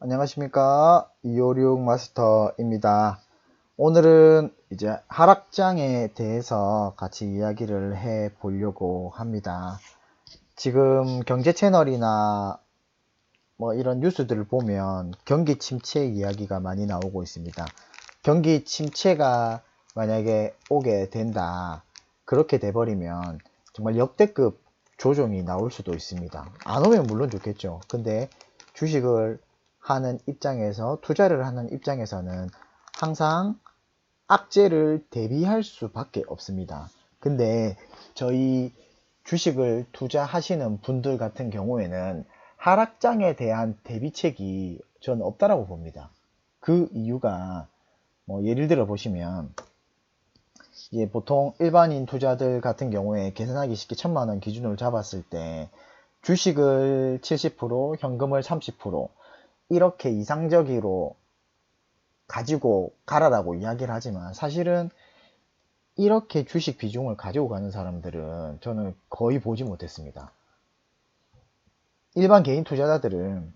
안녕하십니까. 256 마스터입니다. 오늘은 이제 하락장에 대해서 같이 이야기를 해 보려고 합니다. 지금 경제 채널이나 뭐 이런 뉴스들을 보면 경기 침체 이야기가 많이 나오고 있습니다. 경기 침체가 만약에 오게 된다. 그렇게 돼버리면 정말 역대급 조정이 나올 수도 있습니다. 안 오면 물론 좋겠죠. 근데 주식을 하는 입장에서, 투자를 하는 입장에서는 항상 악재를 대비할 수밖에 없습니다. 근데 저희 주식을 투자하시는 분들 같은 경우에는 하락장에 대한 대비책이 저는 없다라고 봅니다. 그 이유가 뭐 예를 들어 보시면 보통 일반인 투자들 같은 경우에 계산하기 쉽게 1000만원 기준으로 잡았을 때 주식을 70%, 현금을 30% 이렇게 이상적으로 가지고 가라라고 이야기를 하지만 사실은 이렇게 주식 비중을 가지고 가는 사람들은 저는 거의 보지 못했습니다. 일반 개인 투자자들은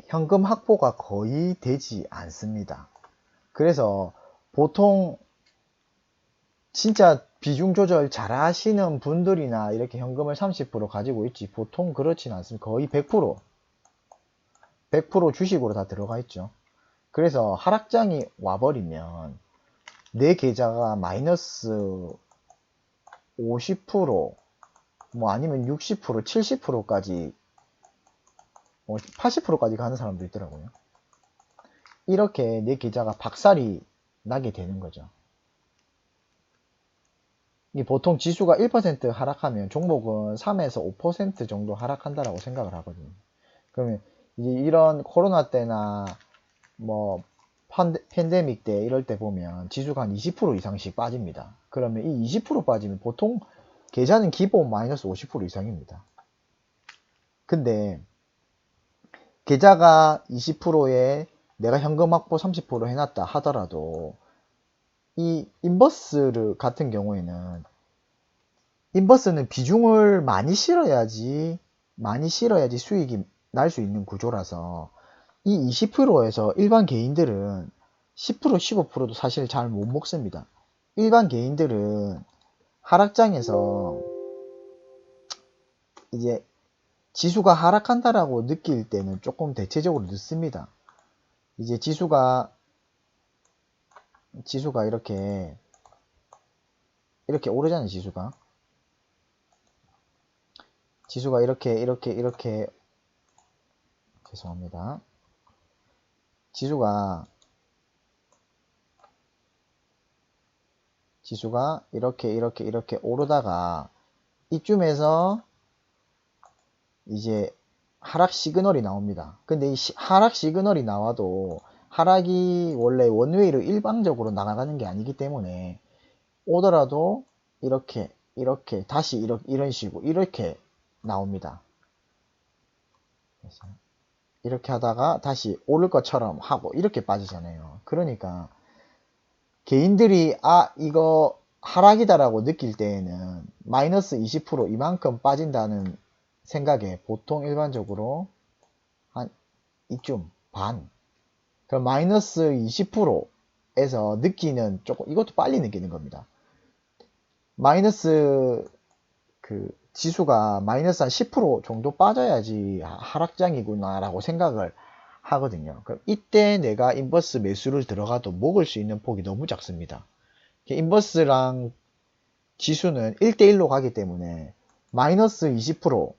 현금 확보가 거의 되지 않습니다. 그래서 보통 진짜 비중 조절 잘 하시는 분들이나 이렇게 현금을 30% 가지고 있지 보통 그렇진 않습니다. 거의 100% 주식으로 다 들어가 있죠. 그래서 하락장이 와버리면 내 계좌가 마이너스 50%뭐 아니면 60% 70%까지 80%까지 가는 사람도 있더라고요. 이렇게 내 계좌가 박살이 나게 되는 거죠. 보통 지수가 1% 하락하면 종목은 3에서 5% 정도 하락한다라고 생각을 하거든요. 그러면 이제 이런 코로나 때나 뭐 팬데믹 때 이럴 때 보면 지수가 한 20% 이상씩 빠집니다. 그러면 이 20% 빠지면 보통 계좌는 기본 마이너스 50% 이상입니다. 근데 계좌가 20%에 내가 현금 확보 30% 해놨다 하더라도 이 인버스 같은 경우에는 인버스는 비중을 많이 실어야지 수익이 날 수 있는 구조라서 이 20%에서 일반 개인들은 10% 15%도 사실 잘 못 먹습니다. 일반 개인들은 하락장에서 이제 지수가 하락한다라고 느낄 때는 조금 대체적으로 늦습니다. 이제 지수가 이렇게 오르잖아요. 지수가 이렇게 죄송합니다. 지수가 이렇게 오르다가 이쯤에서 이제 하락 시그널이 나옵니다. 근데 이 하락 시그널이 나와도 하락이 원래 원웨이로 일방적으로 나가는 게 아니기 때문에 오더라도 이렇게 다시 이런 식으로 이렇게 나옵니다. 이렇게 하다가 다시 오를 것처럼 하고 이렇게 빠지잖아요. 그러니까 개인들이 이거 하락이다라고 느낄 때에는 마이너스 20% 이만큼 빠진다는 생각에 보통 일반적으로 한 이쯤 반, 그럼 마이너스 20%에서 느끼는 조금 이것도 빨리 느끼는 겁니다. 마이너스 지수가 마이너스 한 10% 정도 빠져야지 하락장이구나 라고 생각을 하거든요. 그럼 이때 내가 인버스 매수를 들어가도 먹을 수 있는 폭이 너무 작습니다. 인버스랑 지수는 1대1로 가기 때문에 마이너스 20%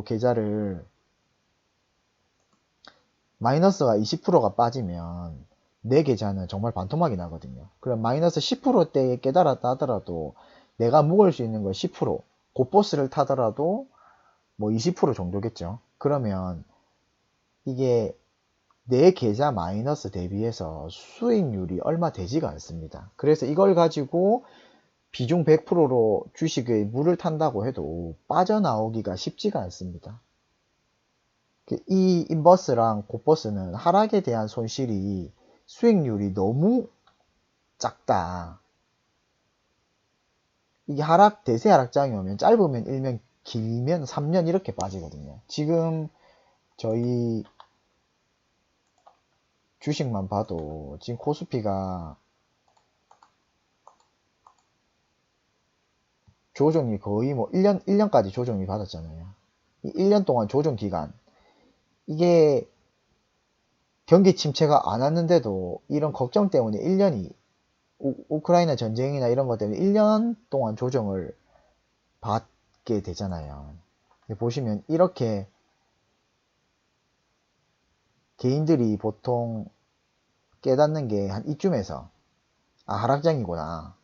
계좌를 마이너스가 20%가 빠지면 내 계좌는 정말 반토막이 나거든요. 그럼 마이너스 10%대에 깨달았다 하더라도 내가 먹을 수 있는 거 10%, 곧버스를 타더라도 뭐 20% 정도겠죠. 그러면 이게 내 계좌 마이너스 대비해서 수익률이 얼마 되지가 않습니다. 그래서 이걸 가지고 비중 100%로 주식에 물을 탄다고 해도 빠져나오기가 쉽지가 않습니다. 이 인버스랑 곧버스는 하락에 대한 손실이 수익률이 너무 작다. 이게 대세 하락장이 오면 짧으면 1년, 길면 3년 이렇게 빠지거든요. 지금 저희 주식만 봐도 지금 코스피가 조정이 거의 뭐 1년까지 조정이 받았잖아요. 이 1년 동안 조정 기간, 이게 경기 침체가 안 왔는데도 이런 걱정 때문에 1년이 우크라이나 전쟁이나 이런 것 때문에 1년 동안 조정을 받게 되잖아요. 보시면 이렇게 개인들이 보통 깨닫는 게 한 이쯤에서 아 하락장이구나,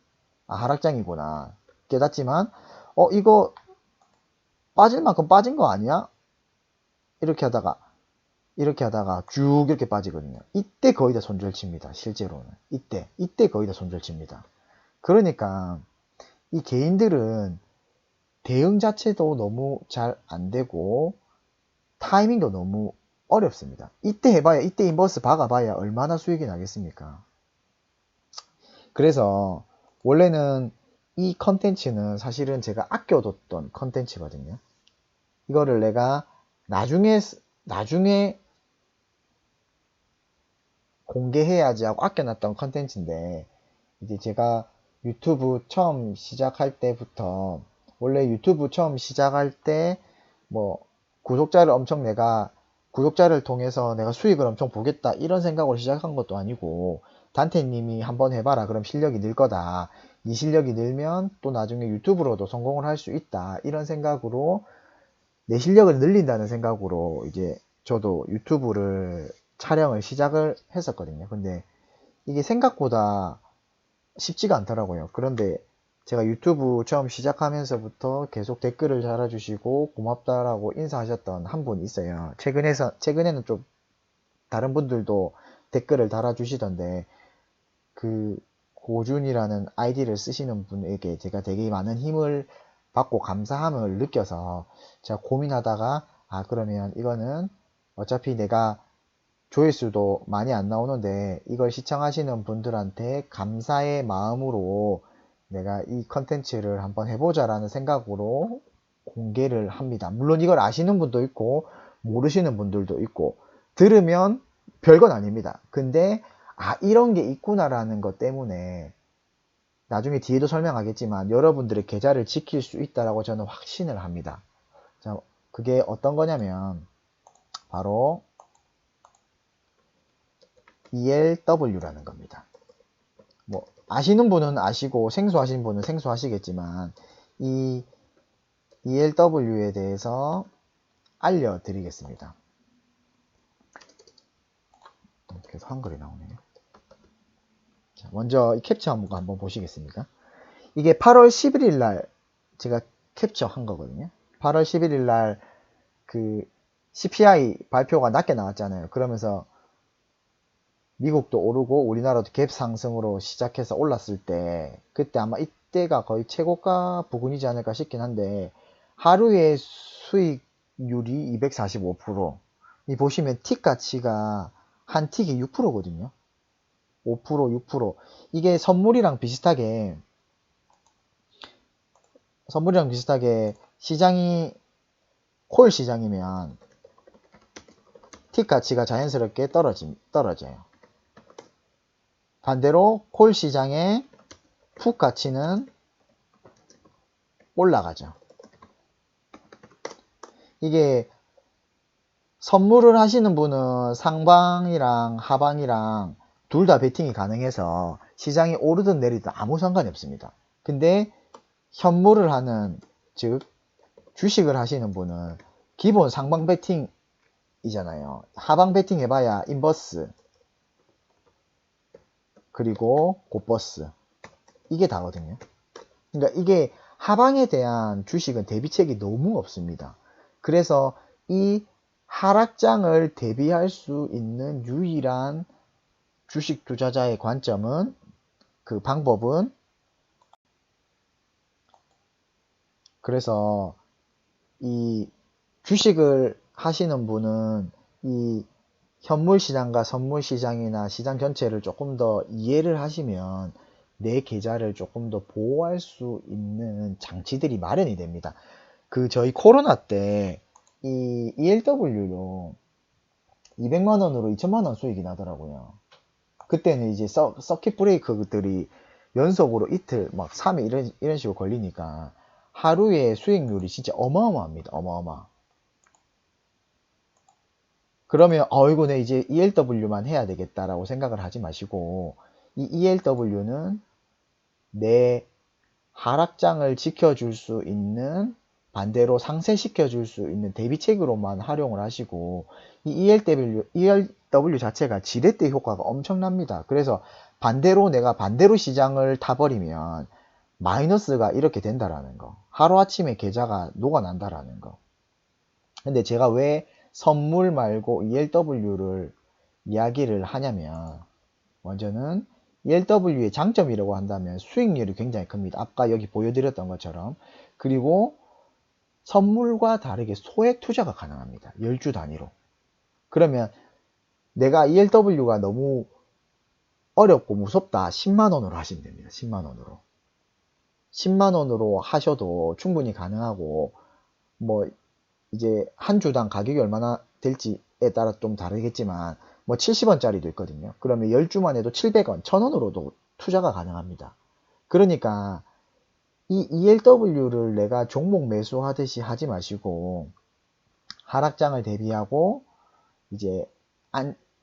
아 하락장이구나 깨닫지만 이거 빠질 만큼 빠진 거 아니야? 이렇게 하다가 쭉 이렇게 빠지거든요. 이때 거의 다 손절칩니다. 실제로는 이때 거의 다 손절칩니다. 그러니까 이 개인들은 대응 자체도 너무 잘 안 되고 타이밍도 너무 어렵습니다. 이때 해봐야, 이때 인버스 박아봐야 얼마나 수익이 나겠습니까? 그래서 원래는 이 컨텐츠는 사실은 제가 아껴뒀던 컨텐츠거든요. 이거를 내가 나중에 공개해야지 하고 아껴놨던 컨텐츠인데, 이제 제가 유튜브 처음 시작할 때부터, 원래 유튜브 처음 시작할 때 뭐 구독자를 통해서 내가 수익을 엄청 보겠다 이런 생각으로 시작한 것도 아니고, 단테님이 한번 해봐라 그럼 실력이 늘 거다, 이 실력이 늘면 또 나중에 유튜브로도 성공을 할 수 있다 이런 생각으로, 내 실력을 늘린다는 생각으로 이제 저도 유튜브를 촬영을 시작을 했었거든요. 근데 이게 생각보다 쉽지가 않더라고요. 그런데 제가 유튜브 처음 시작하면서부터 계속 댓글을 달아주시고 고맙다라고 인사하셨던 한 분 있어요. 최근에는 좀 다른 분들도 댓글을 달아주시던데, 그 고준이라는 아이디를 쓰시는 분에게 제가 되게 많은 힘을 받고 감사함을 느껴서, 제가 고민하다가 그러면 이거는 어차피 내가 조회수도 많이 안 나오는데 이걸 시청하시는 분들한테 감사의 마음으로 내가 이 컨텐츠를 한번 해보자 라는 생각으로 공개를 합니다. 물론 이걸 아시는 분도 있고 모르시는 분들도 있고, 들으면 별건 아닙니다. 근데 이런 게 있구나라는 것 때문에 나중에 뒤에도 설명하겠지만 여러분들의 계좌를 지킬 수 있다라고 저는 확신을 합니다. 자, 그게 어떤 거냐면 바로 ELW라는 겁니다. 뭐 아시는 분은 아시고 생소하신 분은 생소하시겠지만, 이 ELW에 대해서 알려드리겠습니다. 계속 한글이 나오네요. 자, 먼저 이 캡처 한번 보시겠습니까? 이게 8월 11일 날 제가 캡처한 거거든요. 8월 11일 날 그 CPI 발표가 낮게 나왔잖아요. 그러면서 미국도 오르고 우리나라도 갭 상승으로 시작해서 올랐을 때, 그때 아마 이때가 거의 최고가 부근이지 않을까 싶긴 한데, 하루의 수익률이 245%, 이 보시면 틱 가치가 한 틱이 6%거든요 5% 6%. 이게 선물이랑 비슷하게 시장이 콜 시장이면 틱 가치가 자연스럽게 떨어져요. 반대로 콜 시장의 풋 가치는 올라가죠. 이게 선물을 하시는 분은 상방이랑 하방이랑 둘 다 베팅이 가능해서 시장이 오르든 내리든 아무 상관이 없습니다. 근데 현물을 하는, 즉 주식을 하시는 분은 기본 상방 베팅이잖아요. 하방 베팅 해봐야 인버스 그리고 곧버스, 이게 다거든요. 그러니까 이게 하방에 대한 주식은 대비책이 너무 없습니다. 그래서 이 하락장을 대비할 수 있는 유일한 주식 투자자의 관점은, 그 방법은, 그래서 이 주식을 하시는 분은 이 현물 시장과 선물 시장이나 시장 전체를 조금 더 이해를 하시면 내 계좌를 조금 더 보호할 수 있는 장치들이 마련이 됩니다. 저희 코로나 때 이 ELW로 200만 원으로 2천만 원 수익이 나더라고요. 그때는 이제 서킷 브레이커들이 연속으로 이틀, 막 3일 이런 식으로 걸리니까 하루에 수익률이 진짜 어마어마합니다. 어마어마. 그러면 이거 내 이제 ELW만 해야 되겠다라고 생각을 하지 마시고, 이 ELW는 내 하락장을 지켜줄 수 있는, 반대로 상쇄시켜 줄 수 있는 대비책으로만 활용을 하시고, 이 ELW 자체가 지렛대 효과가 엄청납니다. 그래서 반대로 내가 반대로 시장을 타버리면 마이너스가 이렇게 된다라는 거, 하루아침에 계좌가 녹아난다라는 거. 근데 제가 왜 선물 말고 ELW를 이야기를 하냐면, 먼저는 ELW의 장점이라고 한다면 수익률이 굉장히 큽니다. 아까 여기 보여드렸던 것처럼. 그리고 선물과 다르게 소액 투자가 가능합니다. 10주 단위로. 그러면 내가 ELW가 너무 어렵고 무섭다. 10만원으로 하시면 됩니다. 10만원으로. 10만원으로 하셔도 충분히 가능하고, 뭐 이제 한 주당 가격이 얼마나 될지에 따라 좀 다르겠지만 뭐 70원짜리도 있거든요. 그러면 10주만 해도 700원, 1000원으로도 투자가 가능합니다. 그러니까 이 ELW를 내가 종목 매수하듯이 하지 마시고, 하락장을 대비하고 이제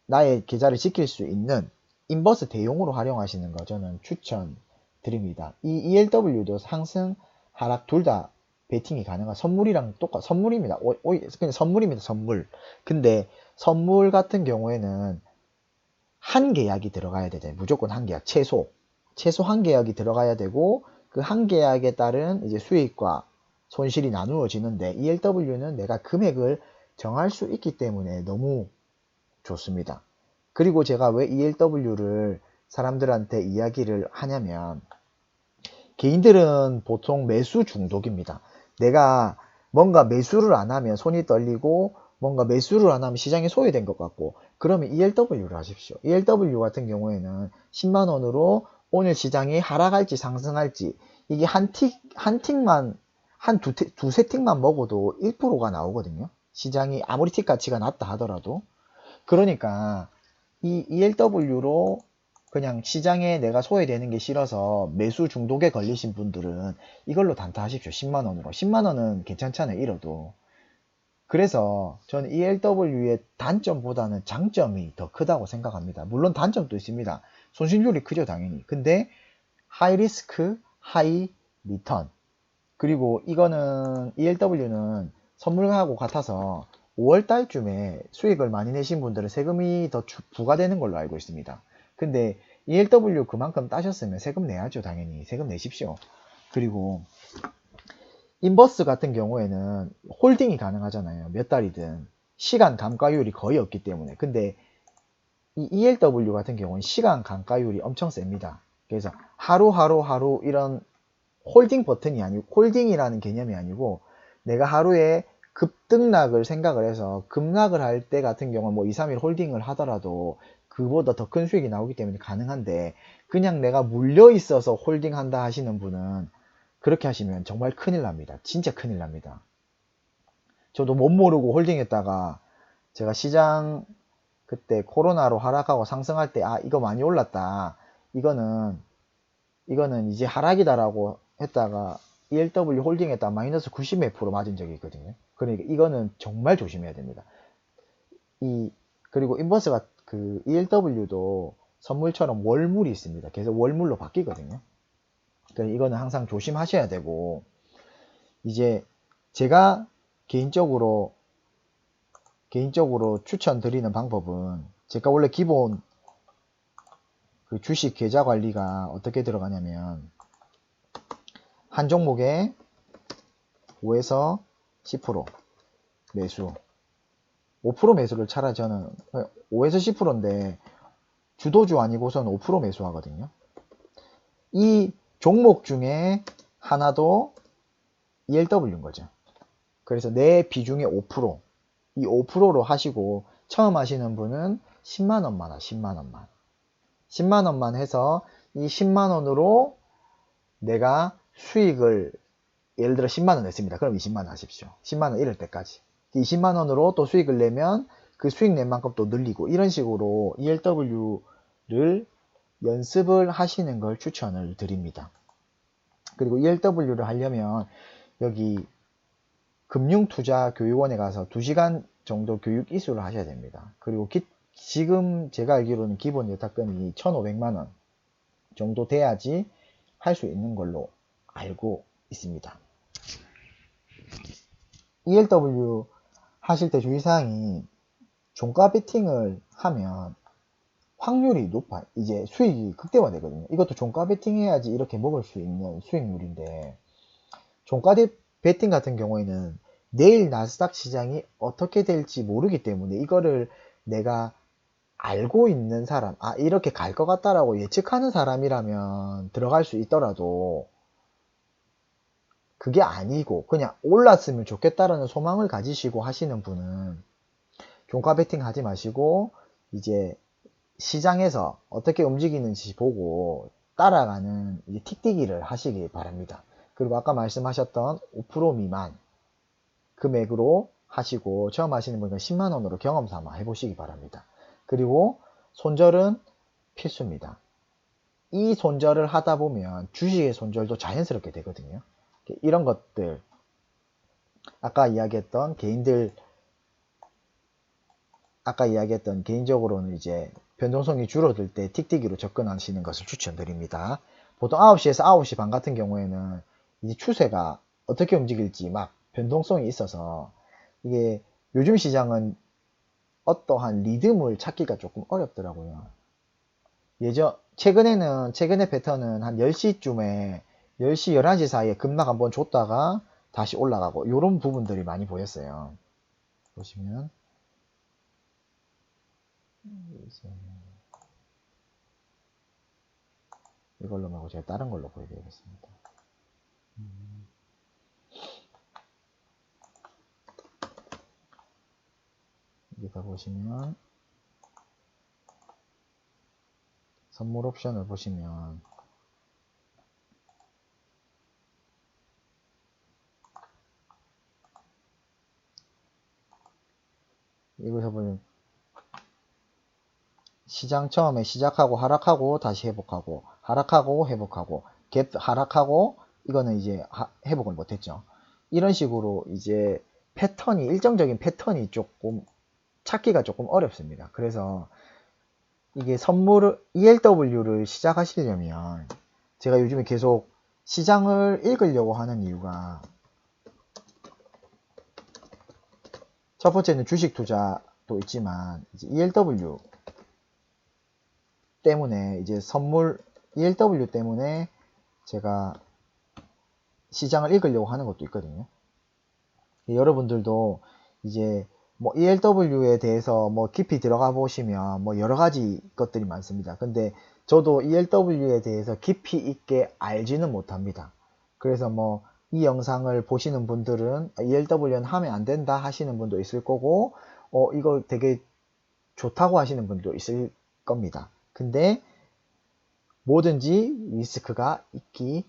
나의 계좌를 지킬 수 있는 인버스 대용으로 활용하시는 거 저는 추천드립니다. 이 ELW도 상승, 하락 둘 다 베팅이 가능한 선물이랑 선물입니다. 그냥 선물입니다. 선물. 근데 선물 같은 경우에는 한 계약이 들어가야 되잖아요. 무조건 한 계약, 최소 한 계약이 들어가야 되고, 그 한 계약에 따른 이제 수익과 손실이 나누어지는데, ELW는 내가 금액을 정할 수 있기 때문에 너무 좋습니다. 그리고 제가 왜 ELW를 사람들한테 이야기를 하냐면, 개인들은 보통 매수 중독입니다. 내가 뭔가 매수를 안 하면 손이 떨리고, 뭔가 매수를 안 하면 시장이 소외된 것 같고, 그러면 ELW를 하십시오. ELW 같은 경우에는 10만원으로 오늘 시장이 하락할지 상승할지, 이게 한 틱만, 두세 틱만 먹어도 1%가 나오거든요. 시장이 아무리 틱 가치가 낮다 하더라도. 그러니까 이 ELW로 그냥 시장에 내가 소외되는 게 싫어서 매수 중독에 걸리신 분들은 이걸로 단타하십시오. 10만원으로. 10만원은 괜찮잖아요. 잃어도. 그래서 저는 ELW의 단점보다는 장점이 더 크다고 생각합니다. 물론 단점도 있습니다. 손실률이 크죠, 당연히. 근데 하이 리스크, 하이 리턴. 그리고 이거는 ELW는 선물하고 같아서 5월 달쯤에 수익을 많이 내신 분들은 세금이 더 부과되는 걸로 알고 있습니다. 근데 ELW 그만큼 따셨으면 세금 내야죠, 당연히. 세금 내십시오. 그리고 인버스 같은 경우에는 홀딩이 가능하잖아요. 몇 달이든. 시간 감가율이 거의 없기 때문에. 근데 이 ELW 같은 경우는 시간 감가율이 엄청 셉니다. 그래서 하루 이런 홀딩 버튼이 아니고, 홀딩이라는 개념이 아니고, 내가 하루에 급등락을 생각을 해서 급락을 할 때 같은 경우는 뭐 2, 3일 홀딩을 하더라도 그보다 더 큰 수익이 나오기 때문에 가능한데, 그냥 내가 물려 있어서 홀딩 한다 하시는 분은 그렇게 하시면 정말 큰일 납니다. 진짜 큰일 납니다. 저도 못 모르고 홀딩했다가 제가 시장 그때 코로나로 하락하고 상승할 때, 이거 많이 올랐다, 이거는 이제 하락이다라고 했다가 ELW 홀딩했다 마이너스 90 몇 프로 맞은 적이 있거든요. 그러니까 이거는 정말 조심해야 됩니다. 그리고 인버스가 그 ELW도 선물처럼 월물이 있습니다. 계속 월물로 바뀌거든요. 그러니까 이거는 항상 조심하셔야 되고, 이제 제가 개인적으로 추천드리는 방법은, 제가 원래 기본 그 주식 계좌 관리가 어떻게 들어가냐면, 한 종목에 5에서 10% 매수, 5% 매수를 차라리 저는 5에서 10%인데 주도주 아니고선 5% 매수하거든요. 이 종목 중에 하나도 ELW인 거죠. 그래서 내 비중의 5%, 이 5%로 하시고, 처음 하시는 분은 10만원만 10만원만 해서 이 10만원으로 내가 수익을, 예를 들어 10만원 냈습니다. 그럼 20만원 하십시오. 10만원 잃을 때까지. 20만원으로 또 수익을 내면 그 수익 낸 만큼 또 늘리고 이런 식으로 ELW를 연습을 하시는 걸 추천을 드립니다. 그리고 ELW를 하려면 여기 금융투자교육원에 가서 2시간 정도 교육 이수를 하셔야 됩니다. 그리고 지금 제가 알기로는 기본 예탁금이 1,500만원 정도 돼야지 할 수 있는 걸로 알고 있습니다. ELW 하실 때 주의사항이 종가 베팅을 하면 확률이 높아요. 이제 수익이 극대화되거든요. 이것도 종가 베팅 해야지 이렇게 먹을 수 있는 수익률인데, 종가 베팅 같은 경우에는 내일 나스닥 시장이 어떻게 될지 모르기 때문에 이거를 내가 알고 있는 사람, 이렇게 갈 것 같다라고 예측하는 사람이라면 들어갈 수 있더라도 그게 아니고 그냥 올랐으면 좋겠다라는 소망을 가지시고 하시는 분은 종가 베팅 하지 마시고 이제 시장에서 어떻게 움직이는지 보고 따라가는 틱뛰기를 하시기 바랍니다. 그리고 아까 말씀하셨던 5% 미만 금액으로 하시고, 처음 하시는 분은 10만원으로 경험 삼아 해보시기 바랍니다. 그리고 손절은 필수입니다. 이 손절을 하다 보면 주식의 손절도 자연스럽게 되거든요. 이런 것들, 아까 이야기했던 개인적으로는 이제 변동성이 줄어들 때 틱틱이로 접근하시는 것을 추천드립니다. 보통 9시에서 9시 반 같은 경우에는 이 추세가 어떻게 움직일지 막 변동성이 있어서 이게 요즘 시장은 어떠한 리듬을 찾기가 조금 어렵더라고요. 최근의 패턴은 한 10시쯤에 10시, 11시 사이에 급락 한번 줬다가 다시 올라가고 이런 부분들이 많이 보였어요. 보시면 이걸로 말고 제가 다른 걸로 보여드리겠습니다. 여기다 보시면 선물 옵션을 보시면 여기서 보면 시장 처음에 시작하고 하락하고 다시 회복하고 하락하고 회복하고 갭 하락하고 이거는 이제 회복을 못했죠. 이런 식으로 이제 일정적인 패턴이 조금 찾기가 조금 어렵습니다. 그래서 이게 ELW를 시작하시려면 제가 요즘에 계속 시장을 읽으려고 하는 이유가, 첫 번째는 주식 투자도 있지만 이제 ELW 때문에 ELW 때문에 제가 시장을 읽으려고 하는 것도 있거든요. 여러분들도 이제 뭐 ELW에 대해서 뭐 깊이 들어가 보시면 뭐 여러 가지 것들이 많습니다. 근데 저도 ELW에 대해서 깊이 있게 알지는 못합니다. 그래서 뭐 이 영상을 보시는 분들은 ELW는 하면 안 된다 하시는 분도 있을 거고, 이거 되게 좋다고 하시는 분도 있을 겁니다. 근데 뭐든지 리스크가 있기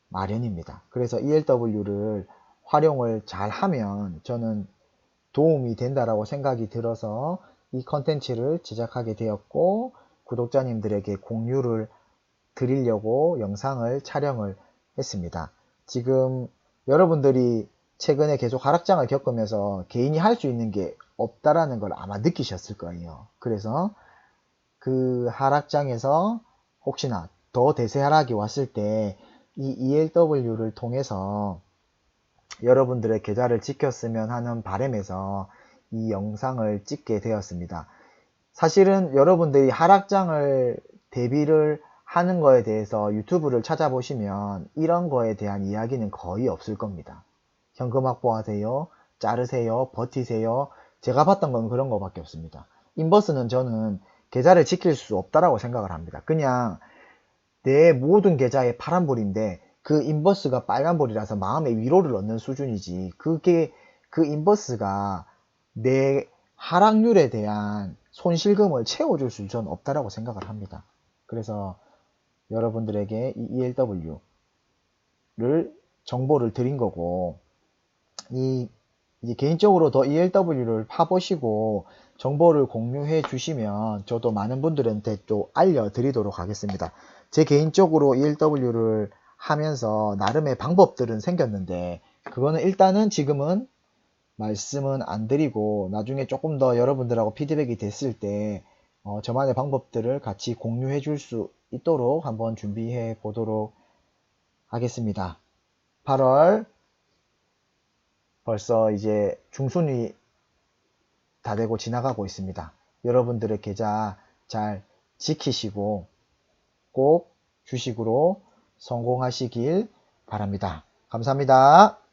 마련입니다. 그래서 ELW를 활용을 잘 하면 저는 도움이 된다라고 생각이 들어서 이 컨텐츠를 제작하게 되었고, 구독자님들에게 공유를 드리려고 영상을 촬영을 했습니다. 지금 여러분들이 최근에 계속 하락장을 겪으면서 개인이 할 수 있는 게 없다라는 걸 아마 느끼셨을 거예요. 그래서 그 하락장에서 혹시나 더 대세 하락이 왔을 때 이 ELW를 통해서 여러분들의 계좌를 지켰으면 하는 바람에서 이 영상을 찍게 되었습니다. 사실은 여러분들이 하락장을 대비를 하는 거에 대해서 유튜브를 찾아보시면 이런 거에 대한 이야기는 거의 없을 겁니다. 현금 확보하세요, 자르세요, 버티세요. 제가 봤던 건 그런 거밖에 없습니다. 인버스는 저는 계좌를 지킬 수 없다라고 생각을 합니다. 그냥 내 모든 계좌에 파란불인데 그 인버스가 빨간불이라서 마음의 위로를 얻는 수준이지, 그 인버스가 내 하락률에 대한 손실금을 채워줄 수는 없다라고 생각을 합니다. 그래서 여러분들에게 이 ELW를 정보를 드린 거고, 이 이제 개인적으로 더 ELW를 파보시고 정보를 공유해 주시면 저도 많은 분들한테 또 알려드리도록 하겠습니다. 제 개인적으로 ELW를 하면서 나름의 방법들은 생겼는데 그거는 일단은 지금은 말씀은 안 드리고 나중에 조금 더 여러분들하고 피드백이 됐을 때 저만의 방법들을 같이 공유해 줄 수 있도록 한번 준비해 보도록 하겠습니다. 8월 벌써 이제 중순이 다 되고 지나가고 있습니다. 여러분들의 계좌 잘 지키시고 꼭 주식으로 성공하시길 바랍니다. 감사합니다.